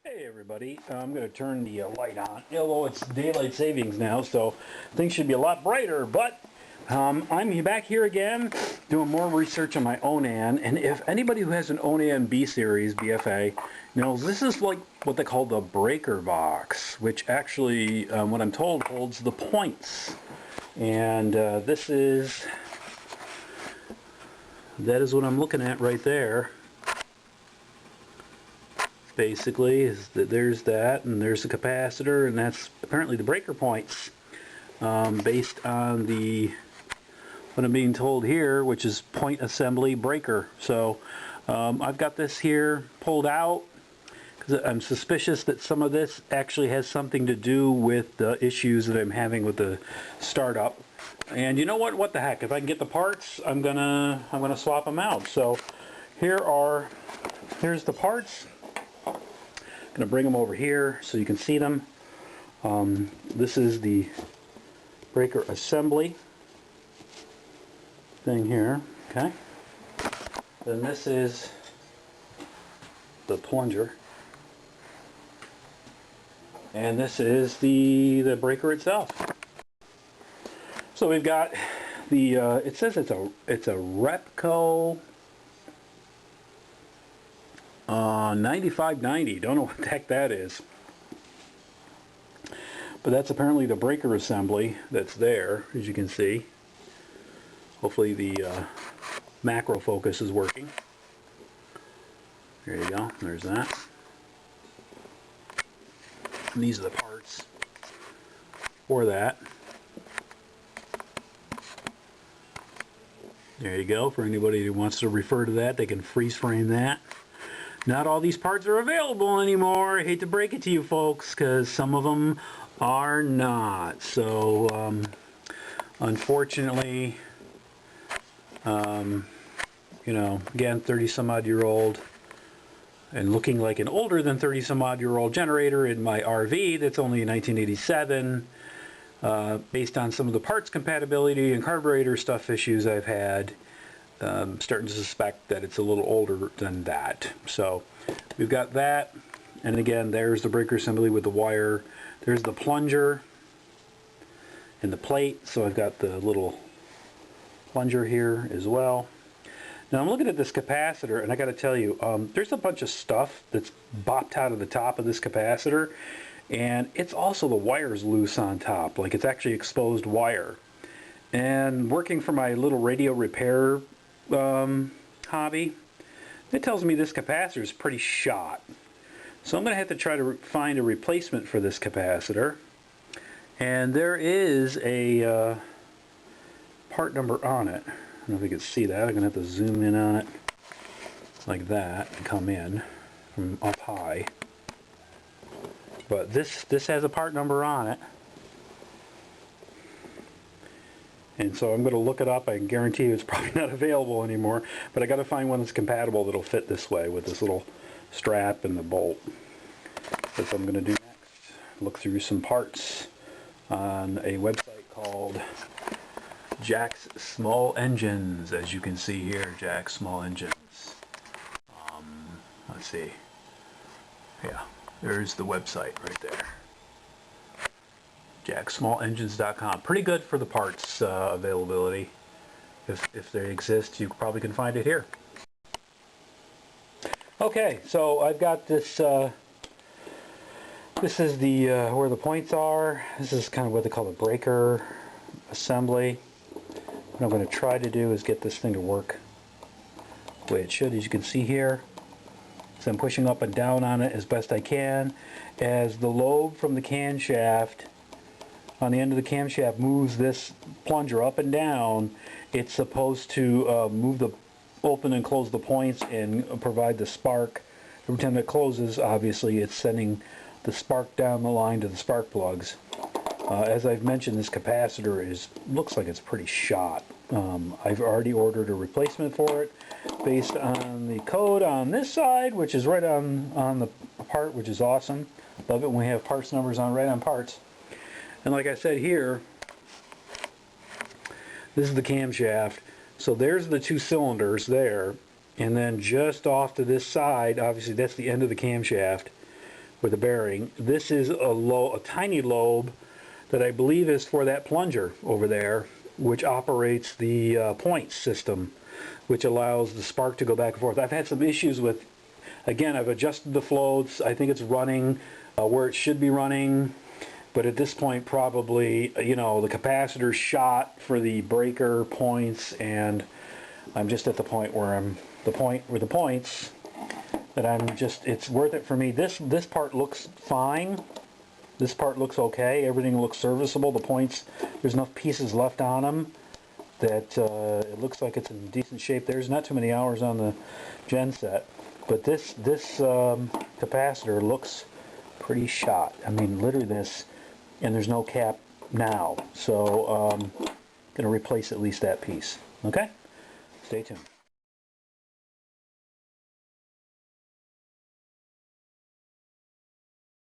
Hey everybody, I'm going to turn the light on, although it's daylight savings now, so things should be a lot brighter, but I'm back here again doing more research on my Onan, and if anybody who has an Onan B series, BFA, knows this is like what they call the breaker box, which actually, what I'm told, holds the points. And that is what I'm looking at right there. Basically, is that there's that, and there's the capacitor, and that's apparently the breaker points, based on what I'm being told here, which is point assembly breaker. So I've got this here pulled out because I'm suspicious that some of this actually has something to do with the issues that I'm having with the startup. And you know what? What the heck? If I can get the parts, I'm gonna swap them out. So here's the parts. I'm going to bring them over here so you can see them. This is the breaker assembly thing here. Okay. Then this is the plunger. And this is the breaker itself. So we've got the it says it's a Repco 9590. Don't know what the heck that is, but that's apparently the breaker assembly that's there, as you can see. Hopefully the macro focus is working. There you go, there's that. And these are the parts for that. There you go. For anybody who wants to refer to that, they can freeze frame that. Not all these parts are available anymore. I hate to break it to you folks, because some of them are not. So, unfortunately, you know, again, 30-some-odd-year-old and looking like an older than 30-some-odd-year-old generator in my RV that's only a 1987. Based on some of the parts compatibility and carburetor stuff issues I've had, starting to suspect that it's a little older than that. So we've got that, and again, there's the breaker assembly with the wire. There's the plunger and the plate, so I've got the little plunger here as well. Now I'm looking at this capacitor, and I got to tell you, there's a bunch of stuff that's bopped out of the top of this capacitor, and it's also the wire's loose on top, like it's actually exposed wire. And working for my little radio repair hobby, it tells me this capacitor is pretty shot. So I'm going to have to try to find a replacement for this capacitor. And there is a part number on it. I don't know if you can see that. I'm going to have to zoom in on it like that and come in from up high. But this has a part number on it. And so I'm going to look it up. I can guarantee you it's probably not available anymore, but I got to find one that's compatible that'll fit this way with this little strap and the bolt. That's what I'm going to do next. Look through some parts on a website called Jack's Small Engines, as you can see here, Jack's Small Engines. Let's see. Yeah, there's the website right there. JackSmallEngines.com. Pretty good for the parts availability. If they exist, you probably can find it here. Okay, so I've got this. This is the where the points are. This is kind of what they call the breaker assembly. What I'm going to try to do is get this thing to work the way it should, as you can see here. So I'm pushing up and down on it as best I can. As the lobe from the camshaft on the end of the camshaft moves this plunger up and down, it's supposed to open and close the points and provide the spark. Every time it closes, obviously, it's sending the spark down the line to the spark plugs. As I've mentioned, this capacitor looks like it's pretty shot. I've already ordered a replacement for it based on the code on this side, which is right on the part, which is awesome. Love it when we have parts numbers right on parts. And like I said here, this is the camshaft. So there's the two cylinders there, and then just off to this side, obviously that's the end of the camshaft. with a bearing. This is a tiny lobe that I believe is for that plunger over there, which operates the points system, which allows the spark to go back and forth. I've had some issues with, again, I've adjusted the floats. I think it's running where it should be running, but at this point probably, you know, the capacitor's shot for the breaker points, and I'm just at the point where the points that I'm just, it's worth it for me. This part looks fine. This part looks okay. Everything looks serviceable. The points, there's enough pieces left on them that it looks like it's in decent shape. There's not too many hours on the Genset, but this capacitor looks pretty shot. I mean, literally this, and there's no cap now. So I'm going to replace at least that piece. Okay? Stay tuned.